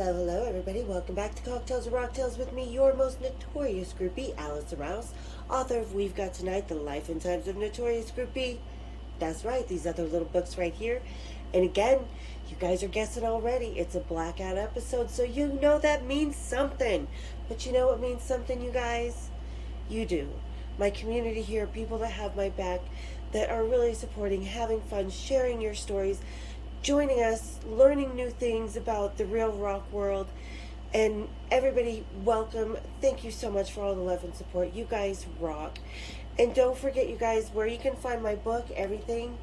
Hello, hello, everybody. Welcome back to Cocktails and Rocktails with me, your most notorious groupie, Alice Rouse, author of We've Got Tonight, The Life and Times of Notorious Groupie. That's right, these other little books right here. And again, you guys are guessing already, it's a blackout episode, so you know that means something. But you know what means something, you guys? You do. My community here, people that have my back, that are really supporting, having fun, sharing your stories, joining us, learning new things about the real rock world. And everybody, welcome. Thank you so much for all the love and support. You guys rock. And don't forget, you guys, where you can find my book, everything,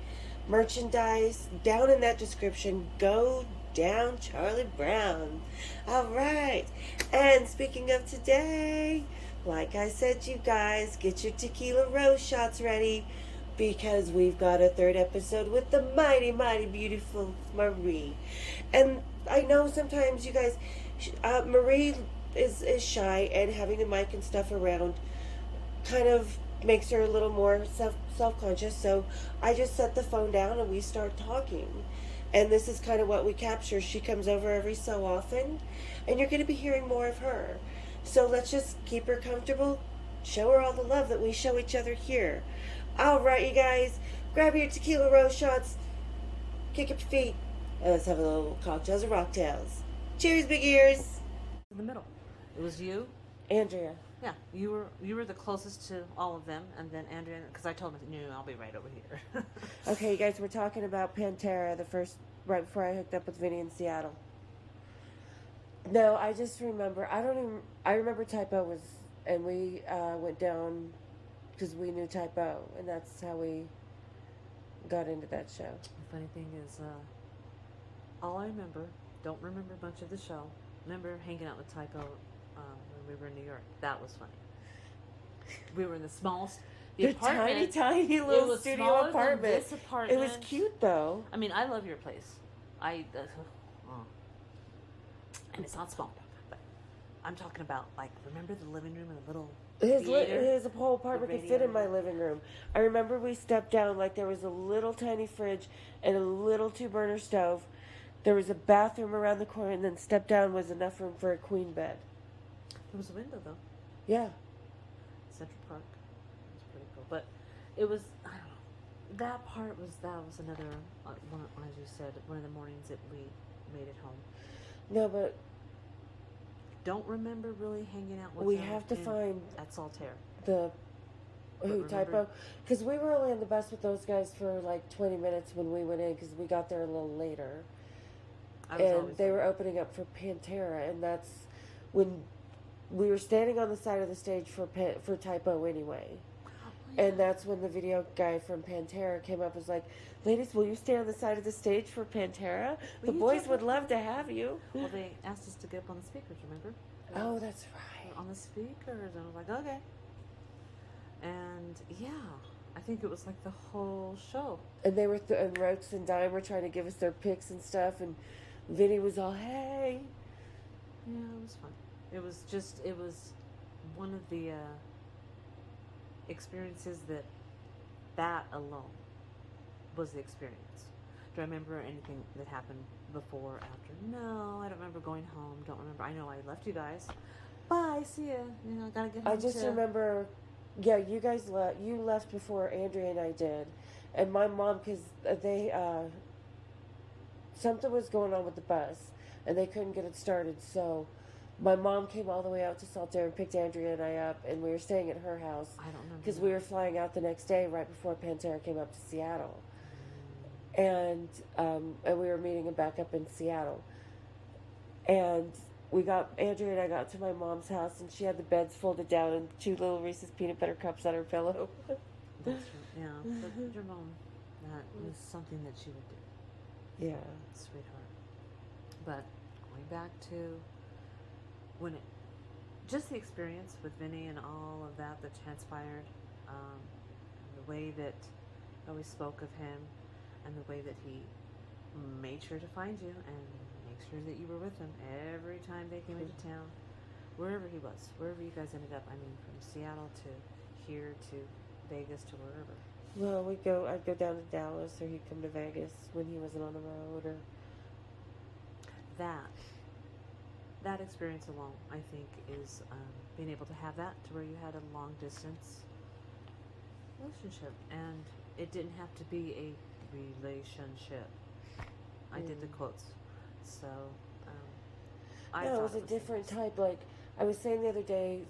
merchandise, down in that description. Go down, Charlie Brown. All right. And speaking of today, like I said, you guys, get your tequila rose shots ready, because we've got a third episode with the mighty, mighty, beautiful Maree. And I know sometimes you guys, Maree is shy, and having the mic and stuff around kind of makes her a little more self-conscious. So I just set the phone down and we start talking. And this is kind of what we capture. She comes over every so often, and you're going to be hearing more of her. So let's just keep her comfortable, show her all the love that we show each other here. All right, you guys, grab your tequila rose shots, kick up your feet, and let's have a little cocktails and rocktails. Cheers, big ears. In the middle, it was you, Andrea. yeah. You were the closest to all of them, and then Andrea, because I told him, no, I'll be right over here. Okay, you guys, we're talking about Pantera, right before I hooked up with Vinny in Seattle. No, I just remember, I remember Typo was, and we went down because we knew Typo, and that's how we got into that show. The funny thing is, all I remember, don't remember much of the show. Remember hanging out with Typo when we were in New York. That was funny. We were in the smallest, The tiny little studio apartment. This apartment. It was cute, though. I mean, I love your place. And it's not small, but I'm talking about, like, remember the living room and the little His whole apartment could fit in my living room. I remember we stepped down, like there was a little tiny fridge and a little 2-burner stove. There was a bathroom around the corner, and then step down was enough room for a queen bed. There was a window, though. Yeah. Central Park. It was pretty cool. But it was, I don't know. That was another, one, as you said, one of the mornings that we made it home. No, but don't remember really hanging out with we them have to find at Saltaire. Typo, because we were only on the bus with those guys for like 20 minutes when we went in, because we got there a little later, and they were opening up for Pantera, and that's when we were standing on the side of the stage for Typo anyway. And that's when the video guy from Pantera came up and was like, ladies, will you stay on the side of the stage for Pantera? The boys would love to have you. Well, they asked us to get up on the speakers, remember? Oh, that's right. On the speakers. And I was like, okay. And, yeah, I think it was like the whole show. And they were, and Roach and Dime were trying to give us their picks and stuff, and Vinny was all, hey. Yeah, it was fun. It was one of the experiences that alone was the experience. Do I remember anything that happened before or after? No, I don't remember going home. Don't remember. I know I left you guys. Bye, see ya. You know, gotta get home. I just remember, yeah, you guys left. You left before Andrea and I did, and my mom, because they something was going on with the bus, and they couldn't get it started, so my mom came all the way out to Saltaire and picked Andrea and I up, and we were staying at her house. I don't remember. Because we were flying out the next day right before Pantera came up to Seattle. And we were meeting him back up in Seattle. And Andrea and I got to my mom's house, and she had the beds folded down and 2 little Reese's peanut butter cups on her pillow. That's right. Yeah, but your mom, that was something that she would do. Yeah. Sweetheart. But going back to just the experience with Vinny and all of that transpired, the way that I always spoke of him, and the way that he made sure to find you and make sure that you were with him every time they came into town, wherever he was, wherever you guys ended up. I mean, from Seattle to here to Vegas to wherever. Well, I'd go down to Dallas, or he'd come to Vegas when he wasn't on the road, or that that experience alone, I think, is being able to have that to where you had a long distance relationship, and it didn't have to be a relationship. I did the quotes, so I No, it thought was a different type. Like I was saying the other day,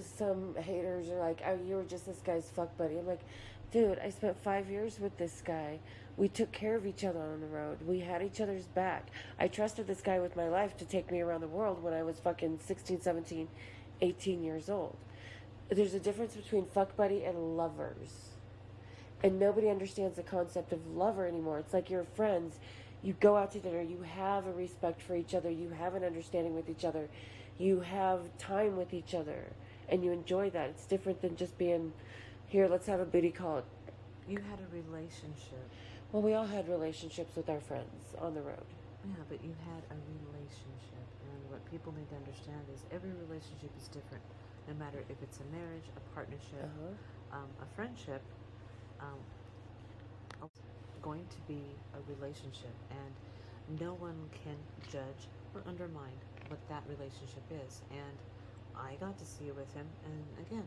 some haters are like, "Oh, you were just this guy's fuck buddy." I'm like, dude, I spent 5 years with this guy. We took care of each other on the road. We had each other's back. I trusted this guy with my life to take me around the world when I was fucking 16, 17, 18 years old. There's a difference between fuck buddy and lovers. And nobody understands the concept of lover anymore. It's like you're friends. You go out to dinner, you have a respect for each other, you have an understanding with each other, you have time with each other, and you enjoy that. It's different than just being here, let's have a booty call. You had a relationship. Well, we all had relationships with our friends on the road. Yeah, but you had a relationship, and what people need to understand is every relationship is different, no matter if it's a marriage, a partnership, a friendship. Um, going to be a relationship, and no one can judge or undermine what that relationship is. And I got to see it with him, and again,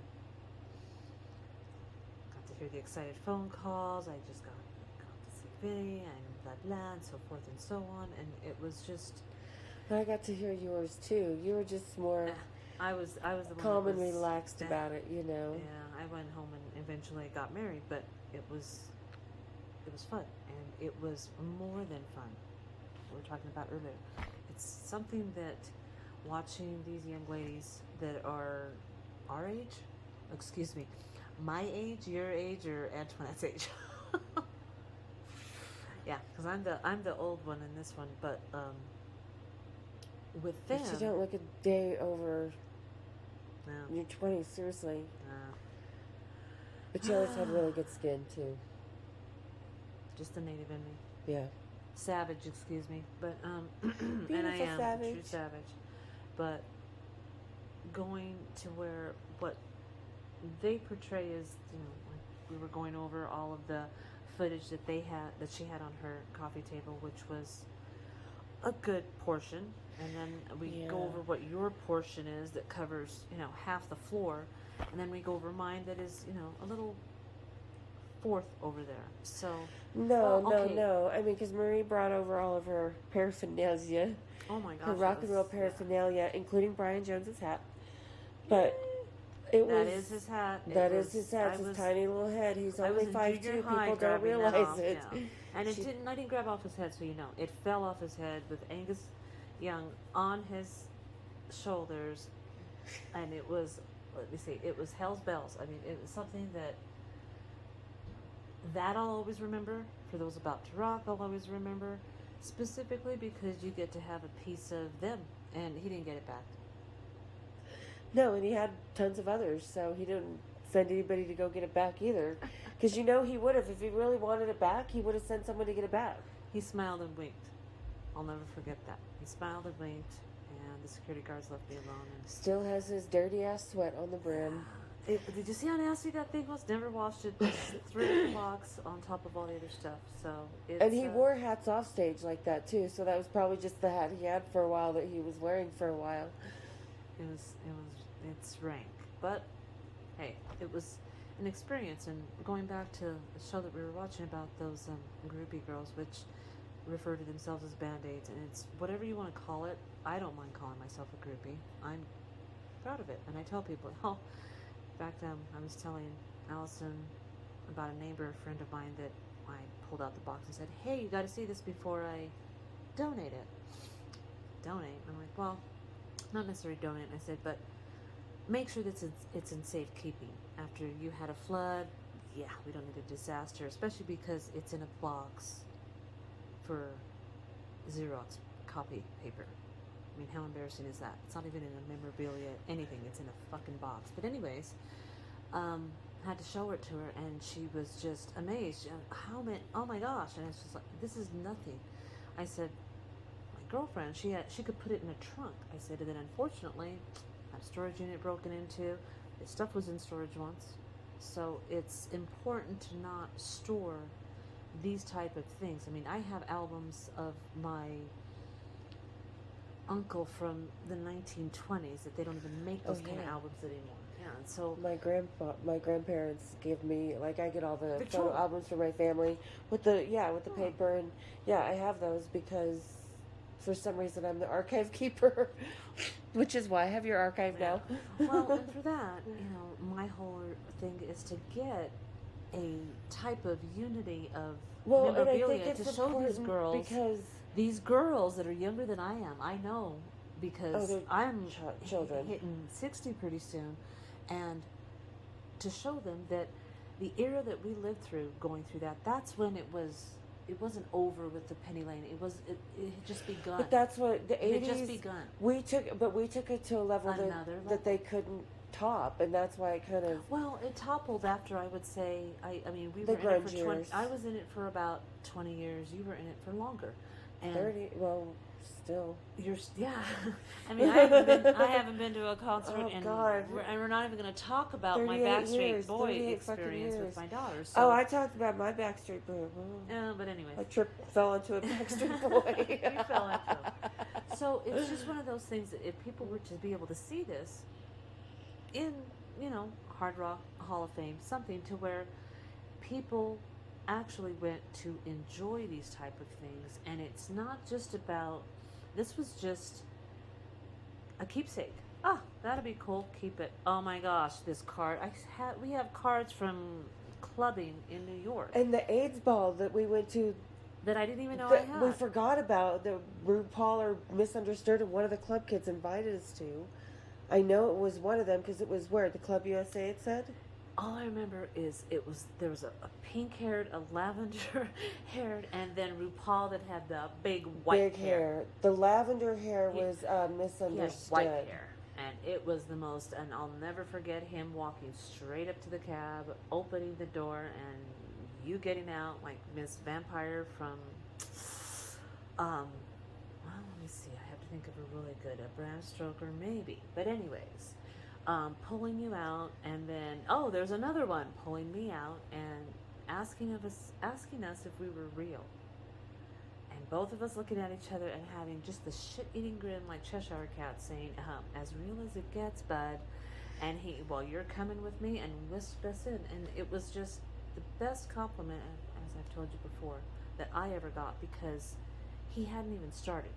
got to hear the excited phone calls. I just got to see Vinny and blah blah and so forth and so on, and it was just. I got to hear yours too. You were just more. I was the calm one and relaxed about it, you know. Yeah, I went home and eventually got married, but it was fun, and it was more than fun. We were talking about earlier. It's something that watching these young ladies that are our age, excuse me, my age, your age, or Antoinette's age. Yeah, because I'm the old one in this one, but with them, But you don't look a day over no, your 20s, seriously. But you always had really good skin too. just the native in me. Yeah. Savage, excuse me, but Beautiful and I am savage. a true savage, but going to where what they portray is, like we were going over all of the footage that she had on her coffee table, which was a good portion, and then we go over what your portion is that covers half the floor, and then we go over mine that is a little fourth over there. So no. I mean, because Maree brought over all of her paraphernalia. Oh my gosh, her rock and roll paraphernalia, including Brian Jones's hat. But that is his hat. That is his hat. It's his tiny little head. He's only 5'2". People don't realize it. Yeah. And I didn't grab off his head, so it fell off his head with Angus Young on his shoulders, and it was, let me see, it was hell's bells. I mean, it was something that I'll always remember. For those about to rock, I'll always remember, specifically because you get to have a piece of them, and he didn't get it back. No, and he had tons of others, so he didn't send anybody to go get it back either. Because he would have. If he really wanted it back, he would have sent someone to get it back. He smiled and winked. I'll never forget that. He smiled and winked, and the security guards left me alone. And still has his dirty ass sweat on the brim. Did you see how nasty that thing was? Never washed it. Just 3 blocks on top of all the other stuff. So and he wore hats off stage like that too. So that was probably just the hat he had for a while that he was wearing for a while. It's rank, but hey, it was an experience. And going back to the show that we were watching about those groupie girls, which refer to themselves as band-aids, and it's whatever you want to call it. I don't mind calling myself a groupie. I'm proud of it, and I tell people. Oh, in fact, I was telling Allison about a neighbor friend of mine that I pulled out the box and said, "Hey, you got to see this before I donate it." Donate? I'm like, well, not necessarily donate. And I said, but make sure that it's in safekeeping. After you had a flood, yeah, we don't need a disaster, especially because it's in a box for Xerox copy paper. I mean, how embarrassing is that? It's not even in a memorabilia, anything. It's in a fucking box. But anyways, had to show it to her, and she was just amazed. Oh my gosh. And it's just like, this is nothing. I said, my girlfriend, she could put it in a trunk. I said, and then unfortunately, had a storage unit broken into. The stuff was in storage once. So it's important to not store these type of things. I mean, I have albums of my uncle from the 1920s that they don't even make those kind of albums anymore. Yeah, and so my grandparents give me, like, I get all the Victoria. photo albums for my family with the paper, and I have those because for some reason I'm the archive keeper, which is why I have your archive now. Well, and for that, my whole thing is to get a type of unity of memorabilia to show these girls that are younger than I am. I know because I'm children hitting 60 pretty soon, and to show them that the era that we lived through, going through that's when it wasn't over with the penny lane. It had just begun. But that's what the 80s. It had just begun. We took it to a level that they couldn't top, and that's why it kind of. Well, it toppled after, I would say. I mean, we the were in it for 20. Years. I was in it for about 20 years. You were in it for longer. And 30. Well, still. Yeah. I mean, I haven't been to a concert, and we're not even going to talk about my Backstreet Boy experience with my daughter. So. I talked about my Backstreet Boy. Yeah, but anyways. I fell into a Backstreet Boy. You fell into it. So it's just one of those things that if people were to be able to see this in, Hard Rock Hall of Fame, something to where people actually went to enjoy these type of things, and it's not just about, this was just a keepsake. That'd be cool, keep it. Oh my gosh, this card, we have cards from clubbing in New York, and the AIDS ball that we went to that I didn't even know I had. We forgot about, that RuPaul or Misunderstood, and one of the club kids invited us to. I know it was one of them because it was where? The Club USA, it said? All I remember is there was a pink-haired, a lavender-haired, and then RuPaul that had the big white hair. The lavender hair was Misunderstood. He had white hair, and it was the most, and I'll never forget him walking straight up to the cab, opening the door, and you getting out like Miss Vampire from, well, let me see, I have to think of a really good, a Bram Stoker maybe, but anyways, pulling you out, and then, there's another one pulling me out and asking us if we were real, and both of us looking at each other and having just the shit-eating grin like Cheshire Cat, saying, as real as it gets, bud, and you're coming with me, and whisked us in, and it was just the best compliment, as I've told you before, that I ever got, because he hadn't even started.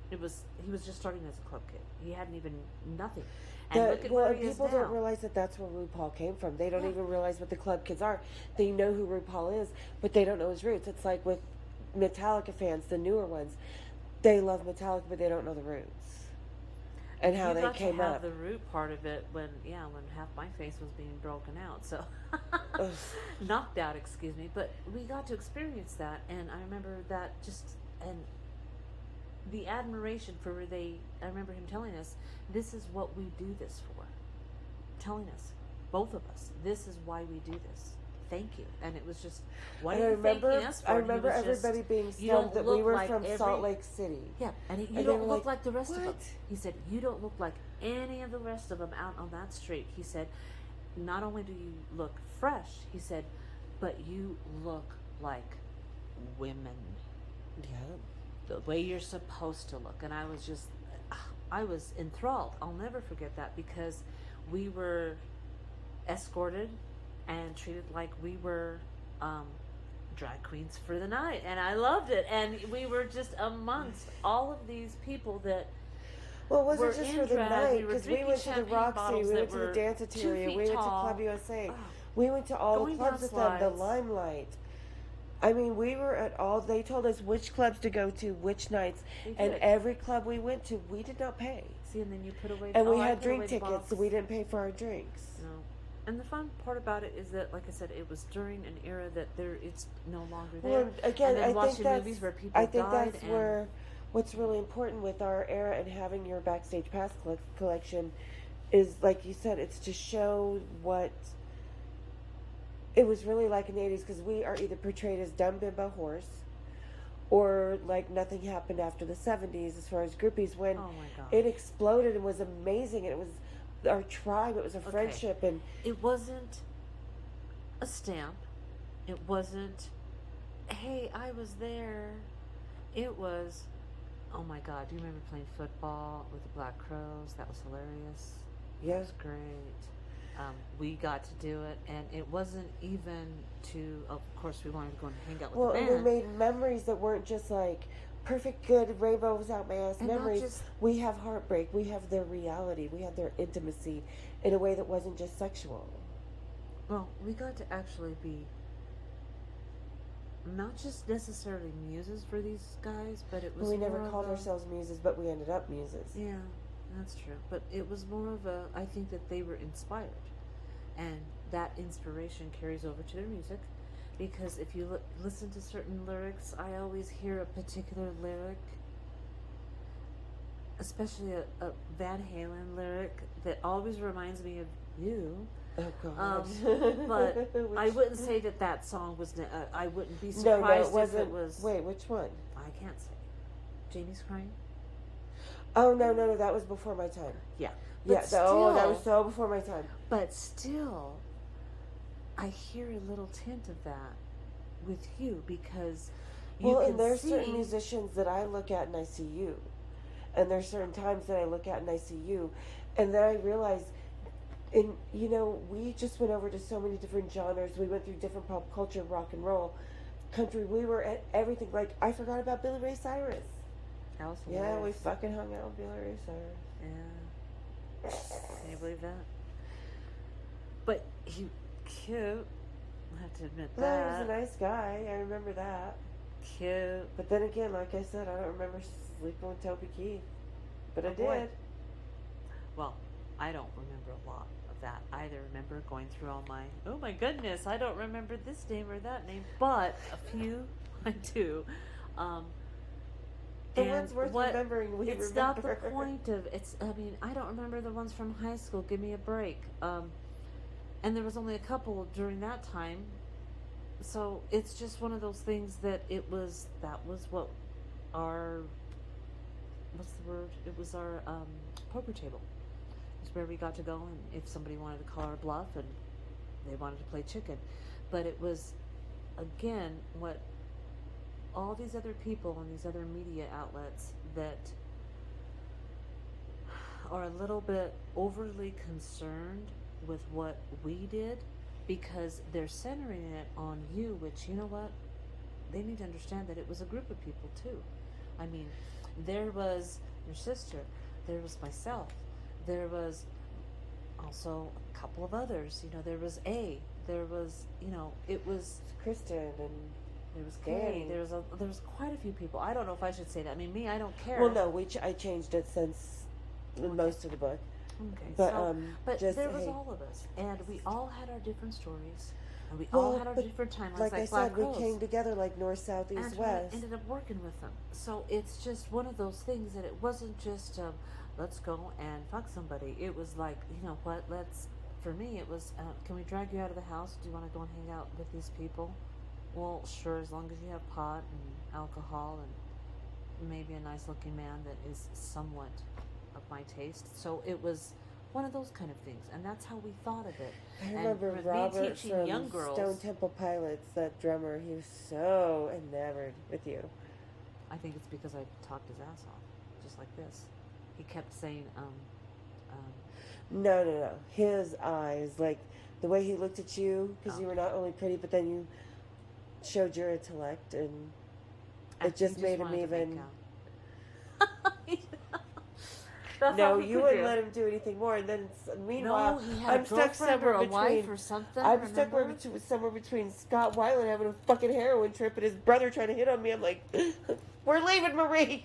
He was just starting as a club kid. He hadn't even nothing. And look at where he is now. People don't realize that that's where RuPaul came from. They don't even realize what the club kids are. They know who RuPaul is, but they don't know his roots. It's like with Metallica fans, the newer ones. They love Metallica, but they don't know the roots and how they came up. You got to have the root part of it when half my face was being broken out, so knocked out, excuse me. But we got to experience that, and I remember that and the admiration for I remember him telling us, this is what we do this for. Telling us, both of us, this is why we do this. Thank you. And it was just, what are you thanking us for? I remember everybody being stunned that we were from Salt Lake City. Yeah, and you don't look like the rest of them. He said, you don't look like any of the rest of them out on that street. He said, not only do you look fresh, he said, but you look like women. Yeah. The way you're supposed to look. And I was enthralled. I'll never forget that, because we were escorted and treated like we were drag queens for the night, and I loved it. And we were just amongst all of these people that it wasn't just for the night, because we went to the Roxy, we went to the Danceteria, we went to Club USA, we went to all the clubs with them, the Limelight. I mean, we were at all, they told us which clubs to go to, which nights, and every club we went to, we did not pay. See, and then you put away and we had drink tickets, so we didn't pay for our drinks. No. And the fun part about it is that, like I said, it was during an era that it's no longer there. Well, again, and then watching movies where people I think that's where what's really important with our era and having your Backstage Pass collection is, like you said, it's to show what it was really like in the 80s, because we are either portrayed as dumb bimbo horse, or like nothing happened after the 70s as far as groupies, when it exploded and was amazing, and it was our tribe, it was a friendship, and it wasn't a stamp, it wasn't, hey, I was there, it was, Oh my God, do you remember playing football with the Black Crows? That was hilarious. Yeah. That was great. We got to do it, and it wasn't even to, of course, we wanted to go and hang out with Well, the and band. we made memories that weren't just like perfect, good, rainbows out my ass And not memories. just- We have heartbreak. We have their reality. We have their intimacy in a way that wasn't just sexual. Well, we got to actually be not just necessarily muses for these guys, but it was We never more called of a, ourselves muses, but we ended up muses. Yeah, that's true. But it was more of a, I think that they were inspired. And that inspiration carries over to their music. Because if you listen to certain lyrics, I always hear a particular lyric, especially a Van Halen lyric, that always reminds me of you. Oh God! But I wouldn't say that song was. I wouldn't be no, surprised it wasn't. if it was. Wait, which one? I can't say. Jamie's crying. Oh no, that was before my time. Yeah. Yeah. But That was so before my time. But still, I hear a little tint of that with you because you Well, can and there's see. certain musicians that I look at and I see you, and there's certain times that I look at and I see you, and then I realize. And, we just went over to so many different genres. We went through different pop culture, rock and roll, country. We were at everything. Like, I forgot about Billy Ray Cyrus. Yeah, we fucking hung out with Billy Ray Cyrus. Yeah. Can you believe that? But he cute. I have to admit Well, that. he was a nice guy. I remember that. Cute. But then again, like I said, I don't remember sleeping with Toby Keith. But I did. Boy. Well, I don't remember a lot of that. I either remember going through all my, oh my goodness, I don't remember this name or that name, but a few I do. The ones worth remembering, we remember. It's not the point of, I don't remember the ones from high school, give me a break. And there was only a couple during that time. So it's just one of those things that that was what our, what's the word? It was our poker table. It's where we got to go, and if somebody wanted to call our bluff and they wanted to play chicken. But it was, again, what all these other people and these other media outlets that are a little bit overly concerned with what we did because they're centering it on you, which, you know what? They need to understand that it was a group of people too. I mean, there was your sister, there was myself, there was also a couple of others. There was there was, it was Kristen and there was Danny. Kay. There was quite a few people. I don't know if I should say that. I mean, me, I don't care. Well, no, I changed it since most of the book. Okay, But there was all of us, and we all had our different stories, and we all had our different timelines. Like I Black said, Crows. we came together like north, south, east, And west. we ended up working with them. So it's just one of those things that it wasn't just let's go and fuck somebody. It was like, you know what? For me, it was can we drag you out of the house? Do you want to go and hang out with these people? Well, sure, as long as you have pot and alcohol and maybe a nice looking man that is somewhat of my taste. So it was one of those kind of things, and that's how we thought of it. I remember Robert from young girls, Stone Temple Pilots, that drummer. He was so enamored with you. I think it's because I talked his ass off, just like this. He kept saying, No. His eyes, like the way he looked at you, because you were not only pretty, but then you showed your intellect, and it just made him even. No, you wouldn't let him do anything more. And then, meanwhile, no, he had I'm stuck somewhere or a between. wife or something. I'm stuck somewhere between Scott Weiland having a fucking heroin trip and his brother trying to hit on me. I'm like, we're leaving, Maree.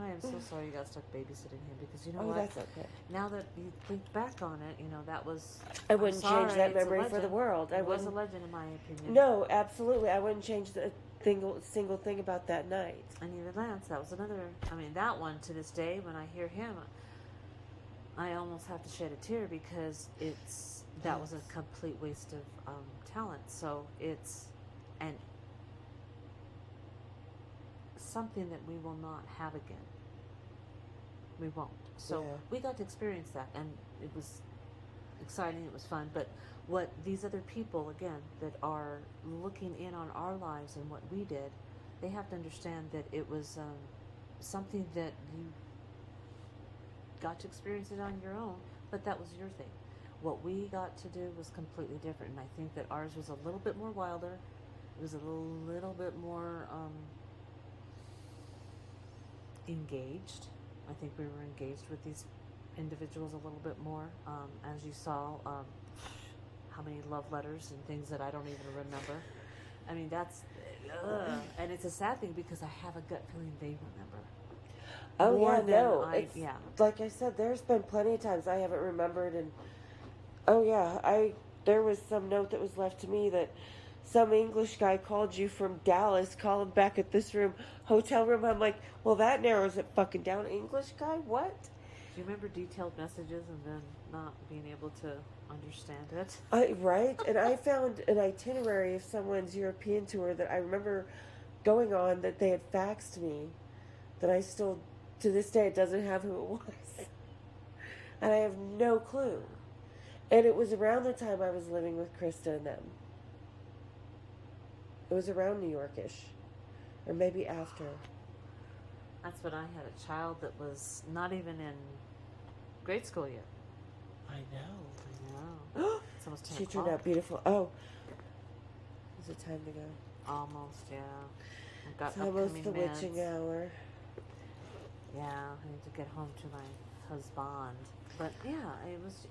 I am so sorry you got stuck babysitting him because you know Oh, what? that's okay. Now that you think back on it, that was. I wouldn't change that memory for the world. It was a legend, in my opinion. No, absolutely. I wouldn't change the single thing about that night. And even Lance, that was another. I mean, that one to this day, when I hear him, I almost have to shed a tear because that was a complete waste of talent. So it's something that we will not have again. We won't. So we got to experience that, and it was exciting. It was fun. But what these other people, again, that are looking in on our lives and what we did, they have to understand that it was something that you got to experience it on your own, but that was your thing. What we got to do was completely different, and I think that ours was a little bit more wilder. It was a little bit more engaged. I think we were engaged with these individuals a little bit more. As you saw, how many love letters and things that I don't even remember. I mean, that's, and it's a sad thing because I have a gut feeling they remember. Oh More yeah, than no. I- It's like I said, there's been plenty of times I haven't remembered, and oh yeah, there was some note that was left to me that some English guy called you from Dallas, calling back at this room, hotel room. I'm like, well, that narrows it fucking down. English guy, what? Do you remember detailed messages and then not being able to understand it? Right, and I found an itinerary of someone's European tour that I remember going on that they had faxed me, that I still, to this day, it doesn't have who it was. And I have no clue. And it was around the time I was living with Krista and them. It was around New Yorkish, or maybe after. That's when I had a child that was not even in grade school yet. I know. I know. It's almost 10 She o'clock. turned out beautiful. Oh, is it time to go? Almost, yeah. I've got It's almost upcoming the meds. witching hour. Yeah, I need to get home to my husband. But yeah,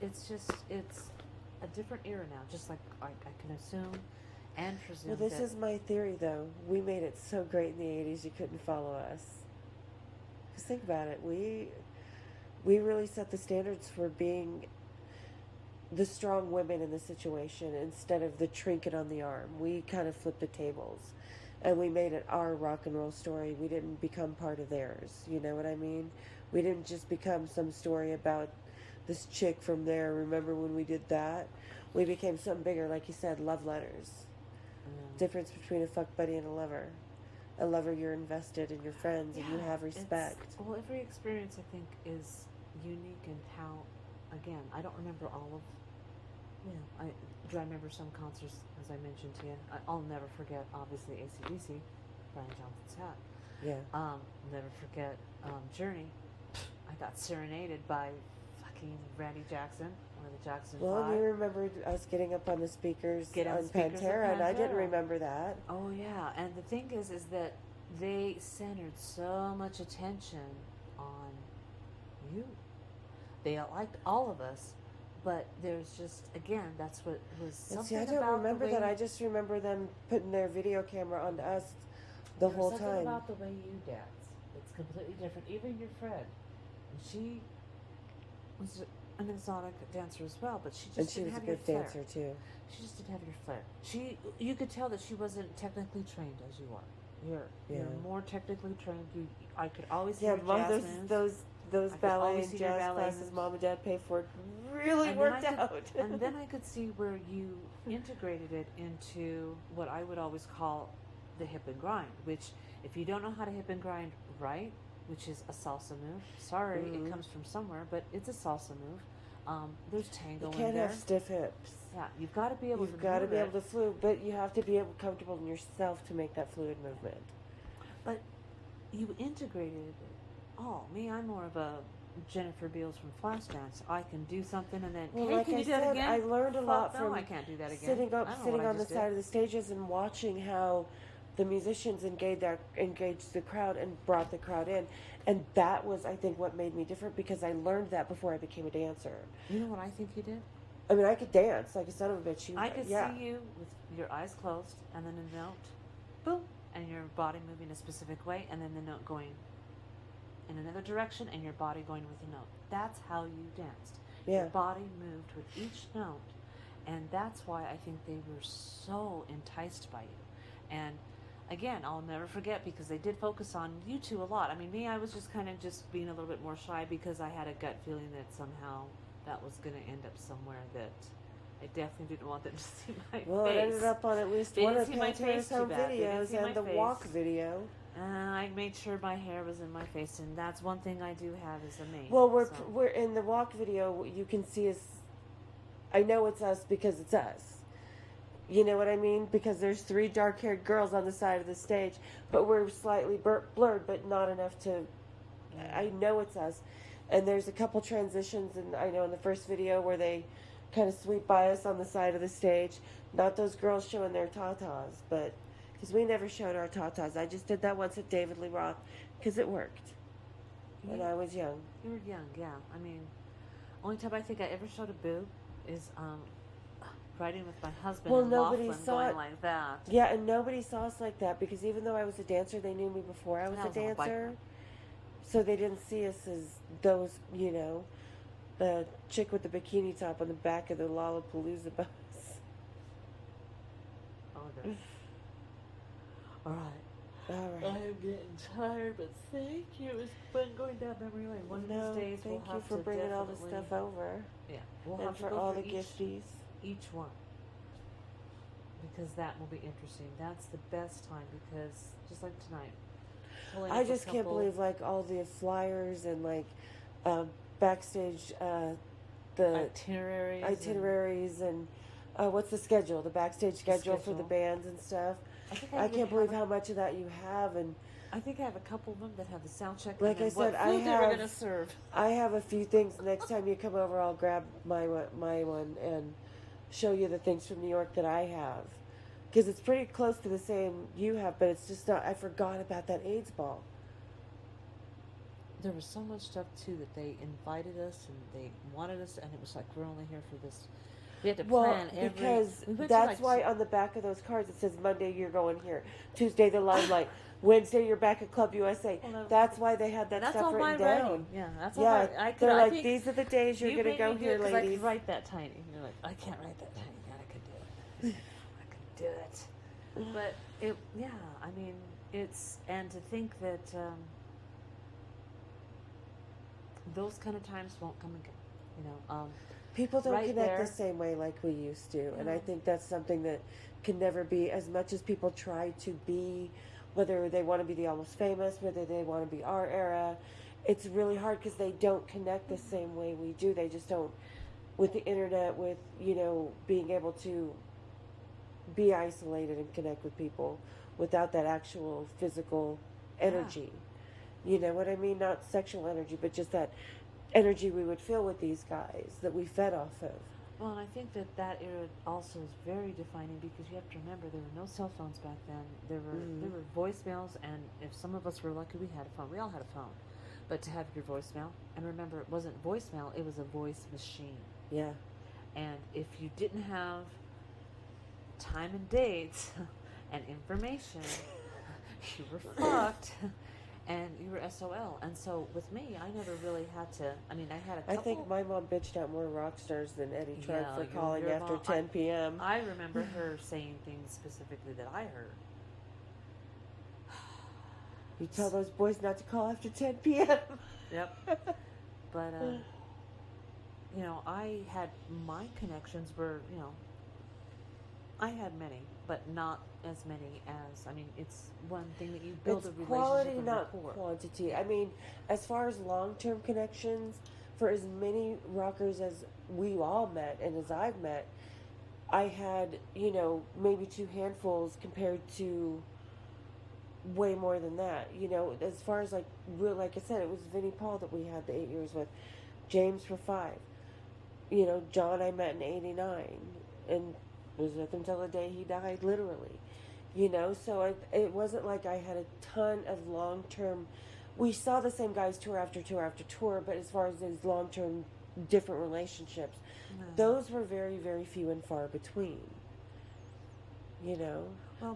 it's a different era now, just like I can assume and presume. Well, this that is my theory, though. We made it so great in the 80s you couldn't follow us. Because think about it. We really set the standards for being the strong women in the situation instead of the trinket on the arm. We kind of flipped the tables. And we made it our rock and roll story. We didn't become part of theirs. You know what I mean? We didn't just become some story about this chick from there. Remember when we did that? We became something bigger, like you said, love letters. Difference between a fuck buddy and a lover. A lover, you're invested in your friends and you have respect. Well, every experience I think is unique in how, again, I don't remember all of. Do I remember some concerts, as I mentioned to you? I'll never forget, obviously, AC/DC, Brian Johnson's hat. Yeah. Never forget Journey. I got serenaded by fucking Randy Jackson, one of the Jackson Well, Five. you remembered us getting up on the speakers Get on on the speakers of Pantera, and I didn't Pantera. remember that. Oh yeah, and the thing is that they centered so much attention on you. They liked all of us, but there's just, again, that's what was And something see, I don't about remember the way that. I just remember them putting their video camera onto us the There's whole something time. about the way you dance. It's completely different. Even your friend, and she was an exotic dancer as well, but she just And she didn't was a have your good flair. dancer too. She just didn't have your flair. You could tell that she wasn't technically trained as you are. You're more technically trained. I could always see Yeah, your mom, jazz moves. those I could ballet always and see your jazz ballet classes moves. mom and dad paid for really And worked then I out. could, and then I could see where you integrated it into what I would always call the hip and grind, which if you don't know how to hip and grind right, which is a salsa move, sorry, Mhm. it comes from somewhere, but it's a salsa move. There's tango You in can't there. have stiff hips. Yeah, you've got to be able You've to got to move be it. able to fluid, but you have to be able comfortable in yourself to make that fluid movement. But you integrated it all. Me, I'm more of a Jennifer Beals from Flashdance. I can do something and then, Well, hey, like can I you do that said, again? I learned a Fuck lot no, from I can't do that again. sitting I don't know sitting what I on the just side did. of the stages and watching how the musicians engaged the crowd and brought the crowd in. And that was, I think, what made me different, because I learned that before I became a dancer. You know what I think you did? I mean, I could dance like a son of a bitch. I could see you with your eyes closed and then a note, boom, and your body moving a specific way, and then the note going in another direction and your body going with the note. That's how you danced. Yeah. Your body moved with each note, and that's why I think they were so enticed by you. And again, I'll never forget, because they did focus on you two a lot. I mean, me, I was just kind of just being a little bit more shy because I had a gut feeling that somehow that was going to end up somewhere that I definitely didn't want them to see my face. Well, it ended up on at least They one didn't of see my Pantera's face too home bad. They didn't videos see my and the face. walk video. I made sure my hair was in my face, and that's one thing I do have is a mane. Well, so. we're in the walk video. You can see us. I know it's us because it's us. You know what I mean? Because there's 3 dark-haired girls on the side of the stage, but we're slightly blurred, but not enough to I know it's us. And there's a couple transitions, and I know in the first video where they kind of sweep by us on the side of the stage. Not those girls showing their tatas, but because we never showed our tatas. I just did that once at David Lee Roth because it worked. And I was young. You were young, yeah. I mean, only time I think I ever showed a boob is riding with my husband Well, in nobody Laughlin saw going it. like that. Yeah, and nobody saw us like that because even though I was a dancer, they knew me before I was And I a was on a dancer. biker. So they didn't see us as those, the chick with the bikini top on the back of the Lollapalooza bus. Oh, good. All right. All right. I'm getting tired, but thank you. It's fun going down memory lane. One of these days, thank we'll you have for to bringing all this definitely- stuff over. Yeah, we'll And have to for go all through the gifties. each one, because that will be interesting. That's the best time because just like tonight, pulling I up a just can't couple- believe like all the flyers and like backstage the itineraries and what's the schedule? The backstage schedule for the schedule. bands and stuff. I I can't believe how much of that you have, and I think I have a couple of them that have the sound check. Like and I then what said, I food they were have- gonna serve. I have a few things. Next time you come over, I'll grab my one and show you the things from New York that I have, because it's pretty close to the same you have, but it's just not. I forgot about that AIDS ball. There was so much stuff too that they invited us and they wanted us, and it was like we're only here for this. We had to plan every. Because we went to, that's like, why on the back of those cards it says Monday you're going here, Tuesday the Limelight, Wednesday you're back at Club USA. Well, That's why they had that that's stuff all written my down. writing. Yeah, that's all. Yeah, I could. they're I like, think these are the days you're you going to made go me do here, it 'cause ladies. I could write that tiny. And you're like, I can't write that tiny. Yeah, I could do it. I could do it. But it, yeah, I mean, it's, and to think that those kind of times won't come again. You know, People don't right connect there. the same way like we used to, and I Yeah. think that's something that can never be. As much as people try to be, whether they want to be the Almost Famous, whether they want to be our era, it's really hard because they don't connect the same way we do. They just don't. With the internet, with being able to be isolated and connect with people without that actual physical energy. You know what I mean? Not sexual energy, but just that energy we would feel with these guys that we fed off of. well, and I think that era also is very defining because you have to remember there were no cell phones back then. There were voicemails, and if some of us were lucky, we had a phone. We all had a phone, but to have your voicemail, and remember, it wasn't voicemail; it was a voice machine. Yeah. And if you didn't have time and dates and information, you were fucked. And you were SOL. And so with me, I never really had to. I mean, I had a couple. I think my mom bitched out more rock stars than Eddie Trunk Yeah, for calling your after mom- 10 p.m. I remember her saying things specifically that I heard. You tell those boys not to call after 10 p.m. Yep. But, I had my connections were, I had many, but not as many as, I mean, it's one thing that you build It's a relationship quality, and not rapport. quantity. I mean, as far as long-term connections, for as many rockers as we all met and as I've met, I had, maybe two handfuls compared to way more than that. As far as like I said, it was Vinnie Paul that we had the 8 years with, James for 5. John I met in '89 and was with him till the day he died, literally. So it wasn't like I had a ton of long-term. We saw the same guys tour after tour after tour, but as far as these long-term different relationships, those were very, very few and far between. Well,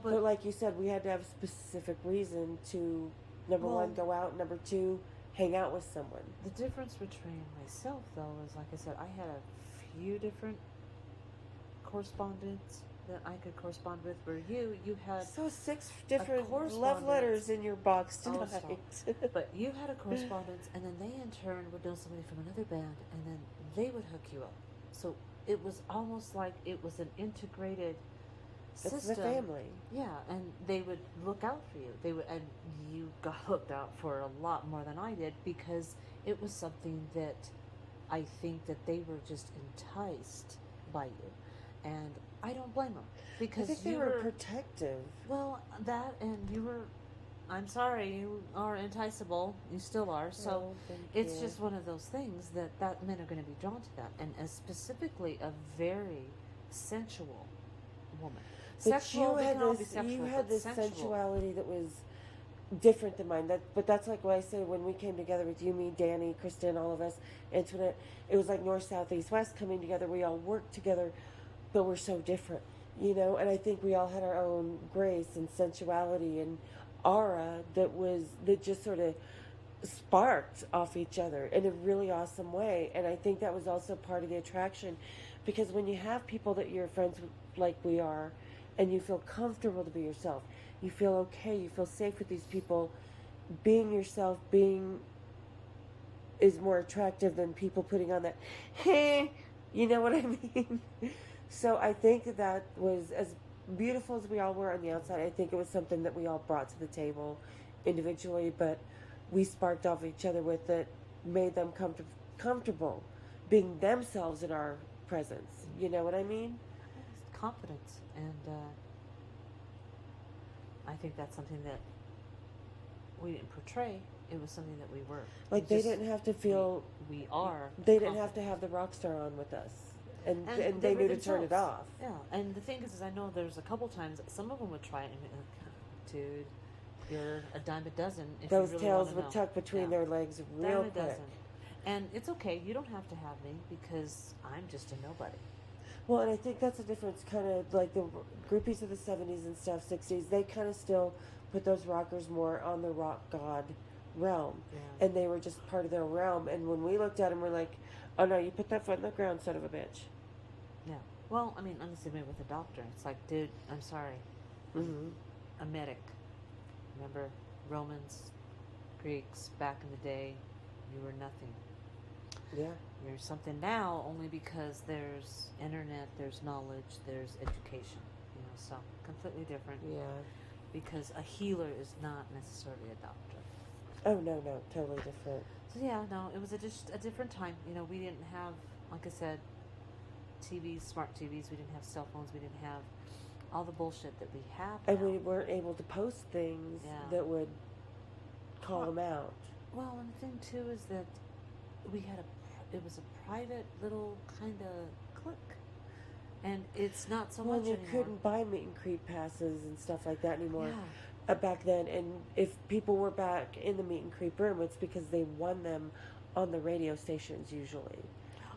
But like you said, we had to have a specific reason to, number one, go out, number two, hang out with someone. the difference between myself, though, is like I said, I had a few different correspondents that I could correspond with. Where you had, So 6 different love correspondence. letters in your box Oh, tonight. but you had a correspondence, and then they in turn would know somebody from another band, and then they would hook you up. So it was almost like it was an integrated system. It's the family. Yeah, and they would look out for you. They would, and you got looked out for a lot more than I did because it was something that I think that they were just enticed by you, and I don't blame them I because think they you were protective. well, that and you were I'm sorry, you are enticable. You still are. So Oh, thank it's you. just one of those things that men are going to be drawn to that, and as specifically a very sensual woman. But Sexual, they can all be sexual, you had but this sensual. sensuality that was different than mine. But that's like what I say when we came together with you, me, Danny, Kristen, all of us, Antoinette. It was like north, south, east, west coming together. We all worked together, but we're so different, you know. And I think we all had our own grace and sensuality and aura that just sort of sparked off each other in a really awesome way. And I think that was also part of the attraction, because when you have people that you're friends with, like we are, and you feel comfortable to be yourself, you feel okay, you feel safe with these people, being yourself being is more attractive than people putting on that hey, you know what I mean. So I think that was as beautiful as we all were on the outside. I think it was something that we all brought to the table individually, but we sparked off each other with it, made them comfortable being themselves in our presence. You know what I mean? Confidence, and I think that's something that we didn't portray. It was something that we were. Like they didn't have to feel. We are. They didn't have to have the rock star on with us, and they knew to turn it off. Yeah, and the thing is I know there's a couple times some of them would try it and be like, dude, you're a dime a dozen. If Those you really tails wanna would know. tuck between Yeah. their legs real Dime a quick. dozen. And it's okay. You don't have to have me because I'm just a nobody. Well, and I think that's the difference, kind of like the groupies of the 70s and stuff, 60s, they kind of still put those rockers more on the rock god realm. Yeah. And they were just part of their realm. And when we looked at them, we're like, oh no, you put that foot in the ground, son of a bitch. Yeah. Well, I mean, honestly, maybe with a doctor, it's like, dude, I'm sorry. Mm-hmm. A medic. Remember, Romans, Greeks, back in the day, you were nothing. Yeah. You're something now only because there's internet, there's knowledge, there's education. You know, so completely different. Yeah. Because a healer is not necessarily a doctor. Oh, no, totally different. So yeah, no, it was just a different time. You know, we didn't have, like I said, TVs, smart TVs. We didn't have cell phones. We didn't have all the bullshit that we have now. And we weren't able to post things that would call them out. Well, and the thing too is that we had it was a private little kind of clique, and it's not so much anymore. You couldn't buy meet and greet passes and stuff like that anymore. Yeah. Back then, and if people were back in the meet and greet room, it's because they won them on the radio stations usually,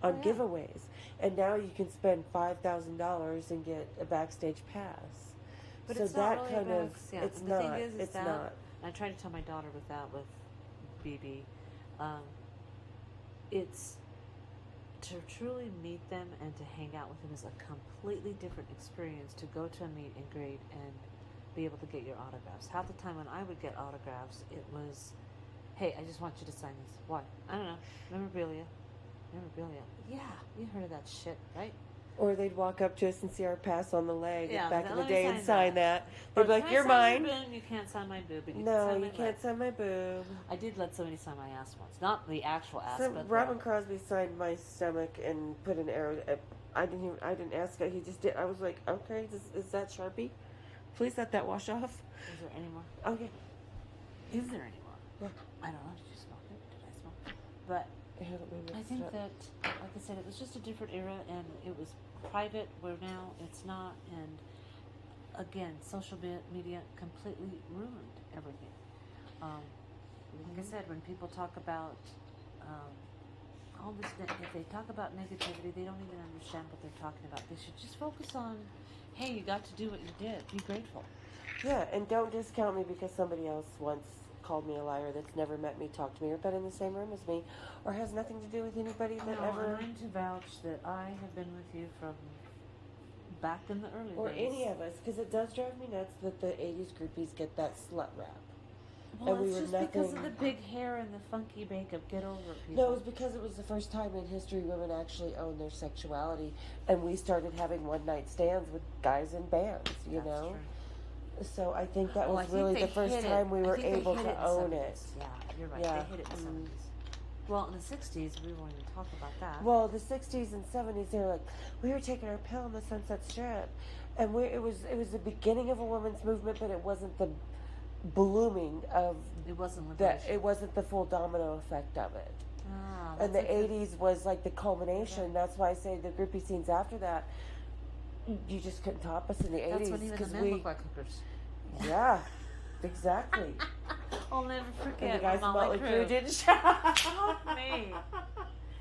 on giveaways. And now you can spend $5,000 and get a backstage pass. But so it's that not really kind of it's the not. Thing is it's that, not. I try to tell my daughter with BB, it's to truly meet them and to hang out with them is a completely different experience to go to a meet and greet and be able to get your autographs. Half the time when I would get autographs, it was, hey, I just want you to sign this. Why? I don't know. Memorabilia. Yeah, you heard of that shit, right? Or they'd walk up to us and see our pass on the leg back in the let day me and sign that. They'd Or, be like, "Can I you're sign mine. your boob?" You can't sign my boob, but you No, can sign my you can't leg. sign my boob. I did let somebody sign my ass once. Not the actual ass, So but Robin Crosby signed my stomach and put an arrow. I didn't ask it. He just did. I was like, okay, is that Sharpie? Please let that wash off. Is there any more? Okay. Is there any more? Yeah. I don't know. Did you smoke it? Did I smoke it? But I think that, like I said, it was just a different era, and it was private, where now it's not. And again, social media completely ruined everything. Like I said, when people talk about all this, if they talk about negativity, they don't even understand what they're talking about. They should just focus on, hey, you got to do what you did. Be grateful. Yeah, and don't discount me because somebody else once called me a liar that's never met me, talked to me, or been in the same room as me, or has nothing to do with anybody that ever... I'm to vouch that I have been with you from back in the early or days. any of us, because it does drive me nuts that the 80s groupies get that slut rap. Well, and we it's were just nothing... because of the big hair and the funky makeup. Get over it, people. No, it was because it was the first time in history women actually owned their sexuality, and we started having one-night stands with guys in bands, you know? True. So I think that Well, was I think really they the first hit time we I were think they able hit to in the own 70s. it. Yeah, you're right. Yeah. They hit it in the 70s. Well, in the 60s, we won't even talk about that. Well, the 60s and 70s, they were like, we were taking our pill on the Sunset Strip. And it was the beginning of a women's movement, but it wasn't blooming of It wasn't that. liberation. It wasn't the full domino effect of it. Ah, And that's the a good- 80s was like the culmination. Yeah. That's why I say the groupie scenes after that, you just couldn't top us in the 80s. That's when even the men look like hookers. Yeah, exactly. I'll never And forget. the guys when in Motley Motley Crue Crue. didn't shout. Fuck me.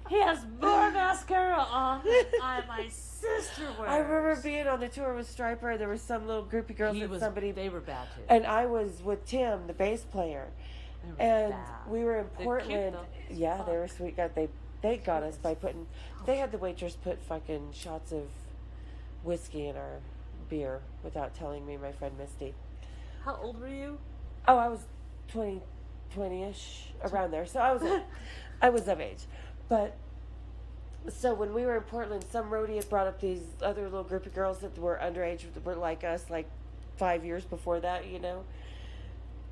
He has more mascara on than my sister wears. I remember being on the tour with Stryper, and there was some little groupie girls that somebody. They were bad too. And I was with Tim, the bass player, They were and bad. we were in They're Portland. cute, though. Yeah, they Fuck. were sweet. God, they got us by putting. They had the waitress put fucking shots of whiskey in our beer without telling me. My friend Misty. How old were you? Oh, I was 20-ish, around there. So I was of age. But, so when we were in Portland, some roadie had brought up these other little group of girls that were underage, that were like us, like 5 years before that, you know?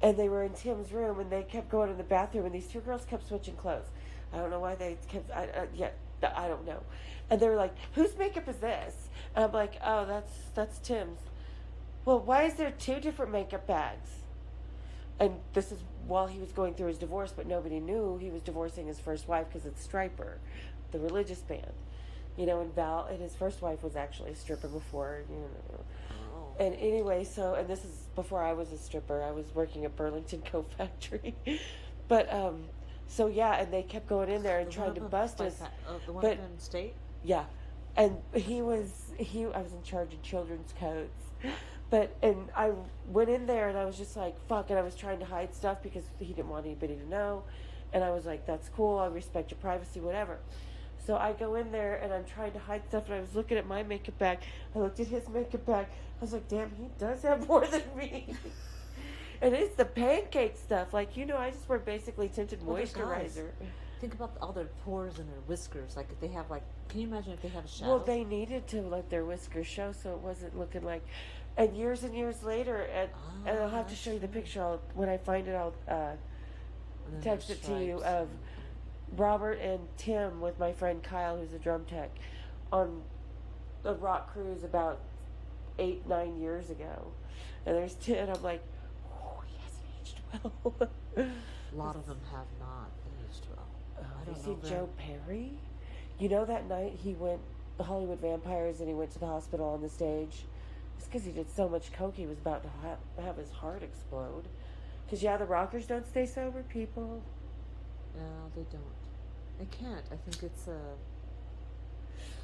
And they were in Tim's room, and they kept going in the bathroom, and these two girls kept switching clothes. I don't know why they kept, I don't know. And they were like, whose makeup is this? And I'm like, oh, that's Tim's. Well, why is there two different makeup bags? And this is while he was going through his divorce, but nobody knew he was divorcing his first wife because it's Stryper, the religious band. You know, and his first wife was actually a stripper before, you know. Oh. And anyway, and this is before I was a stripper. I was working at Burlington Coat Factory. But, so yeah, and they kept going in there and trying to bust us. The one but- in State? Yeah. And I was in charge of children's coats. And I went in there and I was just like, fuck, and I was trying to hide stuff because he didn't want anybody to know. And I was like, that's cool, I respect your privacy, whatever. So I go in there and I'm trying to hide stuff, and I was looking at my makeup bag. I looked at his makeup bag. I was like, damn, he does have more than me. And it's the pancake stuff. Like, you know, I just wear basically tinted Well, the guys. moisturizer. Think about all their pores and their whiskers. Like if they have can you imagine if they have a shadow? Well, they needed to let their whiskers show, so it wasn't looking like. And years later, and I'll have to show you the picture. When I find it, I'll And then text there's it to you stripes. of Robert and Tim with my friend Kyle, who's a drum tech, on a rock cruise about 8-9 years ago. And there's Tim, and I'm like, oh, he hasn't aged well. A lot of them have not aged well. I You don't see know. Joe Perry? You know that night he went the Hollywood Vampires and he went to the hospital on the stage? It's because he did so much coke he was about to have his heart explode. Because, yeah, the rockers don't stay sober, people. No, they don't. They can't. I think it's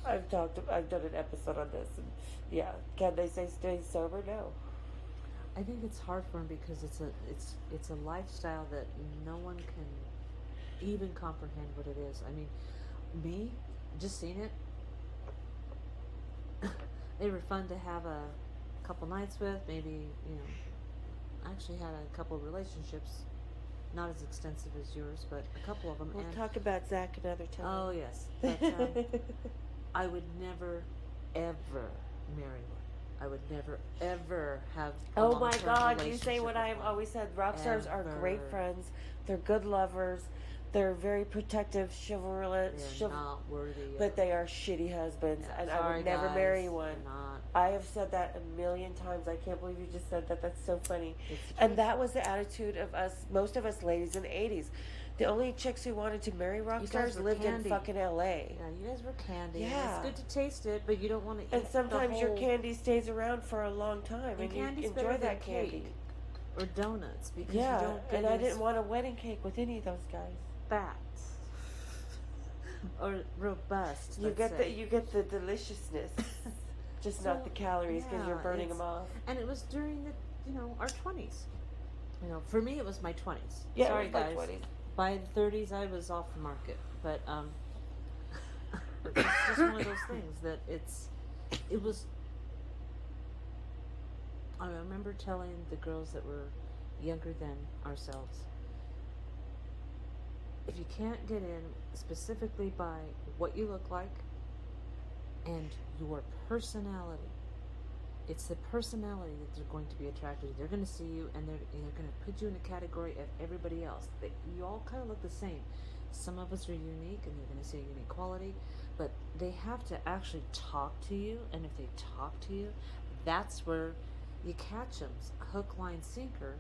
I've done an episode on this, and yeah, can they stay sober? No. I think it's hard for them because it's a lifestyle that no one can even comprehend what it is. I mean, me, just seeing it, they were fun to have a couple nights with. Maybe, you know, I actually had a couple of relationships, not as extensive as yours, but a couple of them. We'll and talk about Zach another time. oh yes, but I would never, ever marry one. I would never, ever have. A Oh my long-term God! You relationship say what with I've one. always said. Rock stars are great Ever. friends. They're good lovers. They're very protective, chivalrous, They're not worthy. but they are shitty husbands, Yeah, and I sorry, would never guys, marry they're one. Not. I have said that a million times. I can't believe you just said that. That's so funny. It's the And truth. that was the attitude of us, most of us ladies in the 80s. The only chicks who wanted to marry rock You guys stars were lived candy. in fucking LA. Yeah, you guys were candy. and Yeah. it's good to taste it, but you don't want to eat. And sometimes the your whole, candy stays around for a long time, and you candy's enjoy better that than candy. cake or donuts because Yeah, you don't get and I as didn't want a wedding cake with any of those guys. fat or robust. You get the deliciousness, just not So, the calories because you're yeah, burning it's- them off. And it was during our 20s. For me, it was my 20s. Yeah, Sorry, it was guys. my 20s. By the 30s, I was off the market. But it's just one of those things that it was. I remember telling the girls that were younger than ourselves, if you can't get in specifically by what you look like and your personality, it's the personality that they're going to be attracted to. They're going to see you and they're going to put you in a category of everybody else. You all kind of look the same. Some of us are unique and they're going to see a unique quality, but they have to actually talk to you, and if they talk to you, that's where you catch them, hook, line, sinker,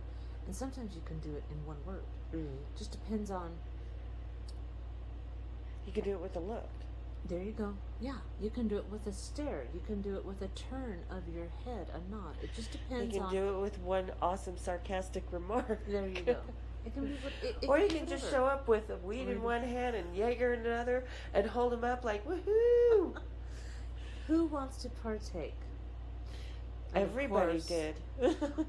And sometimes you can do it in one word. Mm. Just depends on. You can do it with a look. There you go. Yeah, you can do it with a stare. You can do it with a turn of your head, a nod. It just depends You can on. do it with one awesome sarcastic remark. There you go. It can be. Or you can just show up with a weed in one hand and Jaeger in another, and hold them up like woohoo. Who wants to partake? And Everybody did.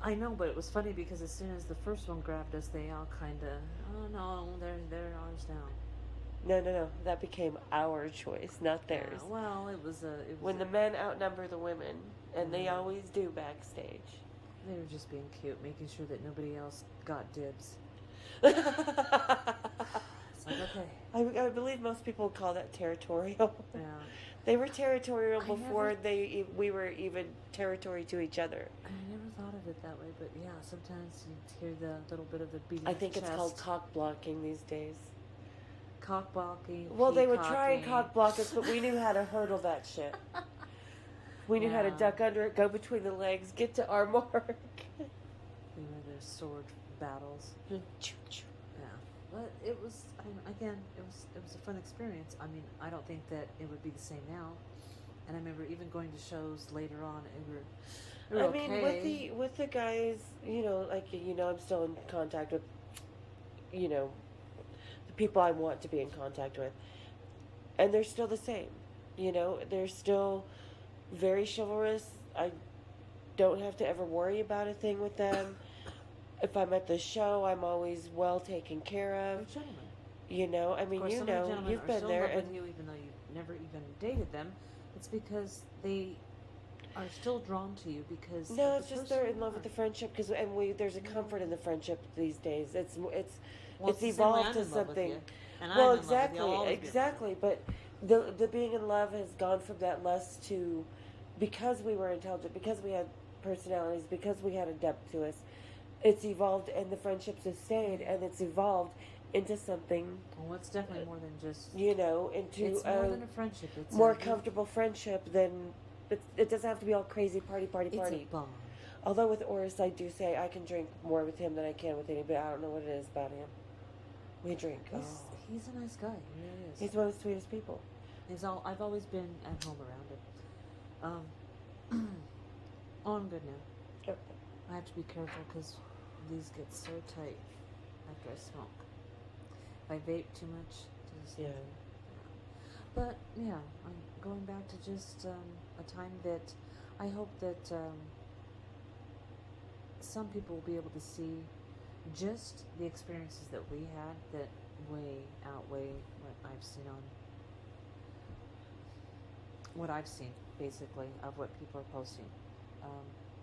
I know, but it was funny because as soon as the first one grabbed us, they all kind of, oh no, they're ours now. No. That became our choice, not theirs. Well, it was when the men outnumber the women, and they always do backstage. They were just being cute, making sure that nobody else got dibs. It's like, okay. I believe most people call that territorial. Yeah. They were territorial before we were even territory to each other. I never thought of it that way, but yeah, sometimes you hear the little bit of the beating. I think of the it's called cock blocking these days. Cock blocking. Well, they would try and cock block us, but we knew how to hurdle that shit. We knew how to duck under it, go between the legs, get to our mark. We were their sword battles. Yeah, but it was again. It was a fun experience. I mean, I don't think that it would be the same now. And I remember even going to shows later on. We were okay. I mean, with the guys, I'm still in contact with, the people I want to be in contact with, and they're still the same. They're still very chivalrous. I don't have to ever worry about a thing with them. If I'm at the show, I'm always well taken care of. They're gentlemen. I mean, you've been there, and with you, even though you've never even dated them, it's because they are still drawn to you because. No, it's just they're in love with the friendship there's a comfort in the friendship these days. It's evolved to something. Well, exactly. But the being in love has gone from that lust to, because we were intelligent, because we had personalities, because we had a depth to us. It's evolved, and the friendships have stayed, and it's evolved into something. Well, it's definitely more than just. Into it's more than a friendship. It's more comfortable friendship than. It doesn't have to be all crazy party. It's a bond. Although with Oris, I do say I can drink more with him than I can with anybody. I don't know what it is about him. We drink. He's a nice guy. He really is. He's one of the sweetest people. I've always been at home around him. I'm good now. Yep. I have to be careful because these get so tight after I smoke. If I vape too much, But yeah, I'm going back to just a time that I hope that some people will be able to see just the experiences that we had that way outweigh what I've seen basically of what people are posting.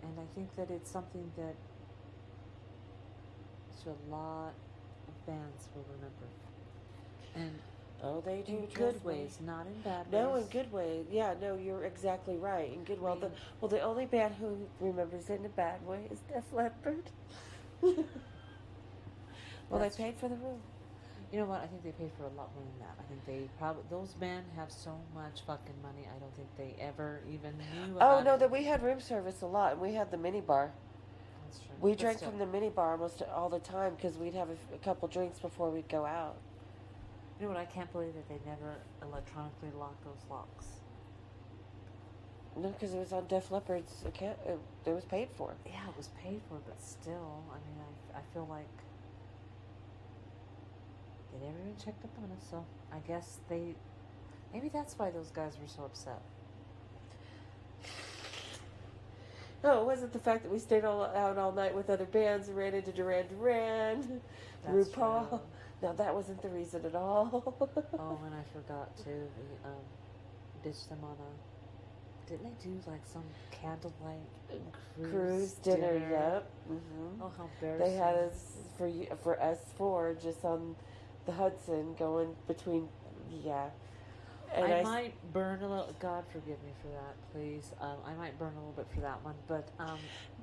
And I think that it's something that a lot of bands will remember. And they do. In good ways, not in bad ways. No, in good ways. Yeah, no, you're exactly right. In good ways. The only band who remembers it in a bad way is Def Leppard. They paid for the room. You know what? I think they paid for a lot more than that. I think those men have so much fucking money. I don't think they ever even knew about it. That we had room service a lot, and we had the mini bar. That's true. We drank from the mini bar almost all the time because we'd have a couple drinks before we'd go out. You know what? I can't believe that they never electronically locked those locks. No, because it was on Def Leppard's account. It was paid for. Yeah, it was paid for, but still, I mean, I feel like they never even checked up on us. So I guess maybe that's why those guys were so upset. No, it wasn't the fact that we stayed out all night with other bands and ran into Duran Duran, RuPaul. True. No, that wasn't the reason at all. Oh, and I forgot to ditch them on a. Didn't they do like some candlelight cruise dinner? Yep. Mm-hmm. Oh, how embarrassing! They had us for us four just on the Hudson going between. Yeah. And I might burn a little. God forgive me for that, please. I might burn a little bit for that one, but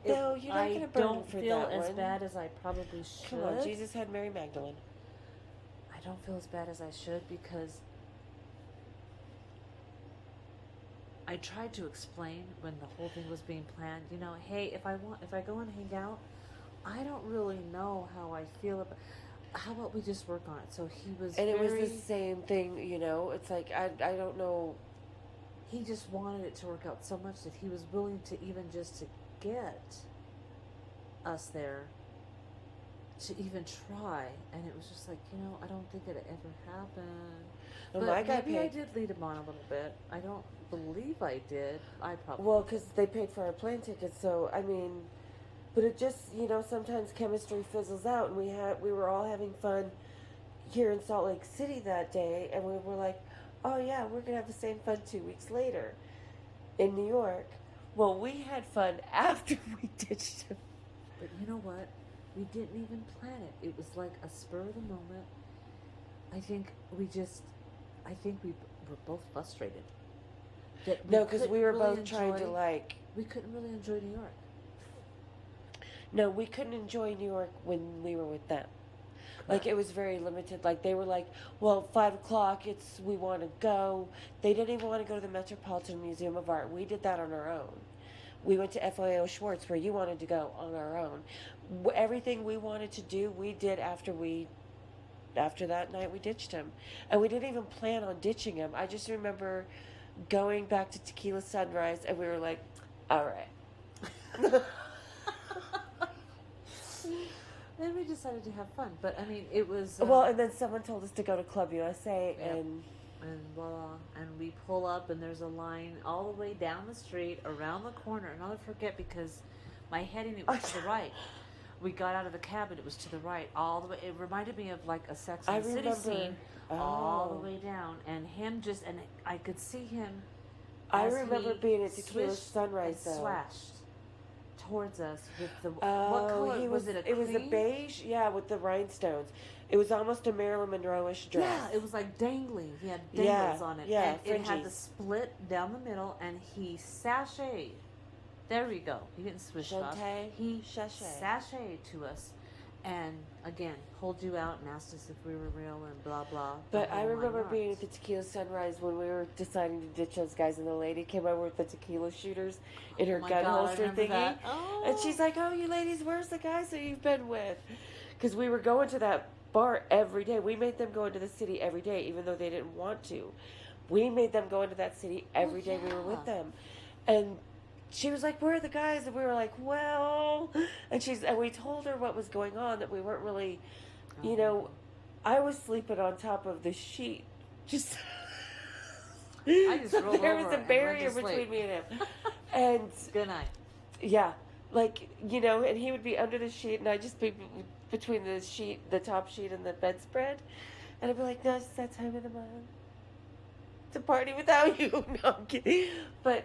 no, you're not going to burn for that one. I don't feel as bad as I probably should. Come on, Jesus had Mary Magdalene. I don't feel as bad as I should because I tried to explain when the whole thing was being planned. Hey, if I go and hang out, I don't really know how I feel about. How about we just work on it? So he was And it was very. the same thing, you know. It's like I don't know. He just wanted it to work out so much that he was willing to even just to get us there, to even try, and it was just like, I don't think it ever happened. And But my guy maybe I paid. did lead him on a little bit. I don't believe I did. I probably Well, because they paid for our plane tickets, so I mean, but it just, sometimes chemistry fizzles out, and we were all having fun here in Salt Lake City that day, and we were like, oh yeah, we're gonna have the same fun 2 weeks later in New York. Well, we had fun after we ditched him. But you know what? We didn't even plan it. It was like a spur of the moment. I think we were both frustrated. No, because we were both trying to We couldn't really enjoy New York. No, we couldn't enjoy New York when we were with them. Like, it was very limited. Like, they were like, well, 5 o'clock, we want to go. They didn't even want to go to the Metropolitan Museum of Art. We did that on our own. We went to FIO Schwartz, where you wanted to go, on our own. Everything we wanted to do, we did after that night we ditched him. And we didn't even plan on ditching him. I just remember going back to Tequila Sunrise, and we were like, all right. Then we decided to have fun. But, I mean, it was... well, and then someone told us to go to Club USA, Yep. and voila. And we pull up, and there's a line all the way down the street, around the corner. And I'll never forget, because my heading, it was to the right. We got out of the cab, and it was to the right, all the way. It reminded me of, like, a Sex and the City scene, all the way down. And him just... And I could see him... I remember being at Tequila Sunrise, though. Slashed towards us with the... what Oh, color? Was it a it was a cream? beige, yeah, with the rhinestones. It was almost a Marilyn Monroe-ish dress. Yeah, it was like dangling. He had dangles on it. Yeah, and it had the fringes. split down the middle, and he sashayed. There we go. He didn't swish off. He sashayed to us, and again, pulled you out and asked us if we were real and blah, blah. But I remember not? being at the Tequila Sunrise when we were deciding to ditch those guys, and the lady came over with the tequila shooters in her my gun God, I holster remember thingy. that. Oh. And she's like, oh, you ladies, where's the guys that you've been with? Because we were going to that bar every day. We made them go into the city every day, even though they didn't want to. We made them go into that city every day we were with them. And she was like, where are the guys? And we were like, well... And we told her what was going on, that we weren't really... I was sleeping on top of the sheet. I just so rolled there over was a and barrier went to between sleep. me and him. And Good night. yeah, and he would be under the sheet, and I'd just be between the top sheet and the bedspread, and I'd be like, no, it's that time of the month to party without you. No, I'm kidding. But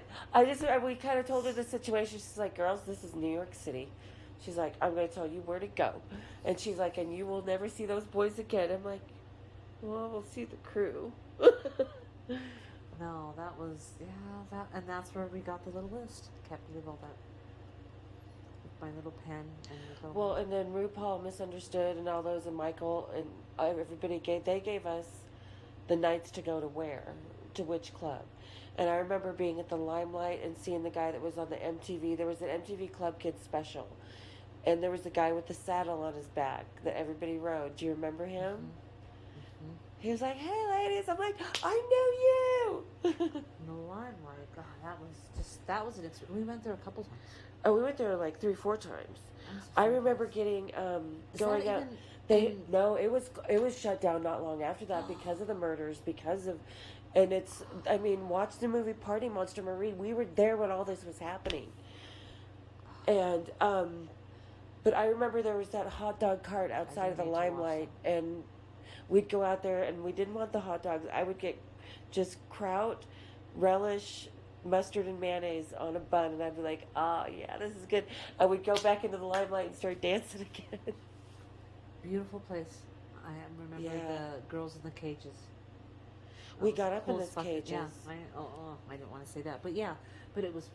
we kind of told her the situation. She's like, girls, this is New York City. She's like, I'm going to tell you where to go. And she's like, and you will never see those boys again. I'm like, well, we'll see the crew. No, that was, and that's where we got the little list. Kept with all that. With my little pen and the little... Well, and then RuPaul Misunderstood and all those, and Michael and everybody gave us the nights to go to which club. And I remember being at the Limelight and seeing the guy that was on the MTV. There was an MTV Club Kids special. And there was the guy with the saddle on his back that everybody rode. Do you remember him? Mm-hmm. He was like, hey, ladies. I'm like, I know you. The Limelight, God, that was an experience. We went there a couple times. Oh, we went there like 3-4 times. I remember getting, going out. No, it was shut down not long after that because of the murders, watch the movie Party Monster, Maree. We were there when all this was happening. And, but I remember there was that hot dog cart outside of the Limelight, and we'd go out there, and we didn't want the hot dogs. I would get just kraut, relish, mustard, and mayonnaise on a bun, and I'd be like, oh, yeah, this is good. I would go back into the Limelight and start dancing again. Beautiful place. I remember the girls in the cages. We got up in those cages. Yeah, I didn't want to say that, but it was.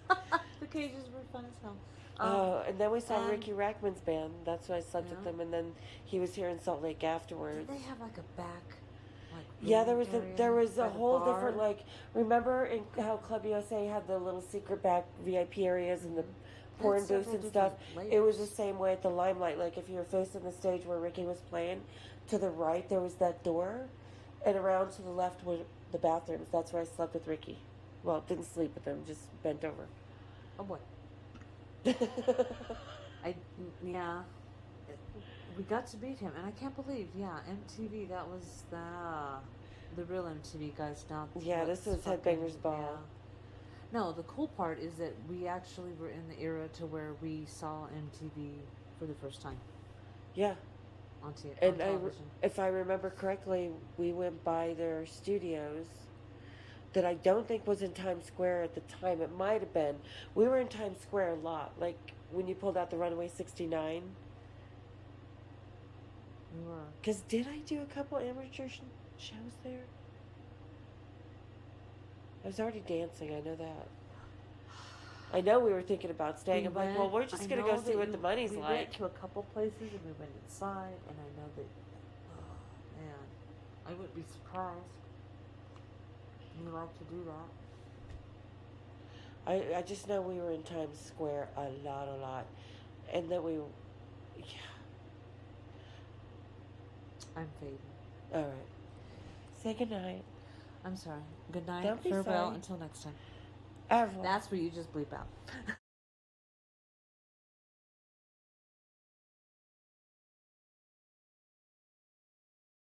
The cages were fun as hell. And then we saw Ricky Rackman's band. That's why I slept with them, and then he was here in Salt Lake afterwards. Did they have like a back? There was a whole different remember in how Club USA had the little secret back VIP areas and the porn Had booths several and stuff. different It was the layers. same way at the Limelight. Like if you were facing the stage where Ricky was playing, to the right there was that door, and around to the left were the bathrooms. That's where I slept with Ricky. Well, didn't sleep with him, just bent over. Oh boy. Yeah. We got to beat him, and I can't believe, yeah, MTV. That was the real MTV, guys. Not Yeah, this was Headbangers Ball. Yeah. No, the cool part is that we actually were in the era to where we saw MTV for the first time Yeah. on And television. if I remember correctly, we went by their studios that I don't think was in Times Square at the time. It might have been. We were in Times Square a lot. Like when you pulled out the Runaway 69. We were. Because did I do a couple amateur shows there? I was already dancing, I know that. I know we were thinking about staying. I'm like, well, we're just going to go see what the money's like. We went to a couple places and we went inside, and I know that, oh, man, I wouldn't be surprised. You like to do that. I just know we were in Times Square a lot. And that we, yeah. I'm fading. All right. Say goodnight. I'm sorry. Good night. Don't be Farewell sorry. until next time. Au revoir. That's where you just bleep out.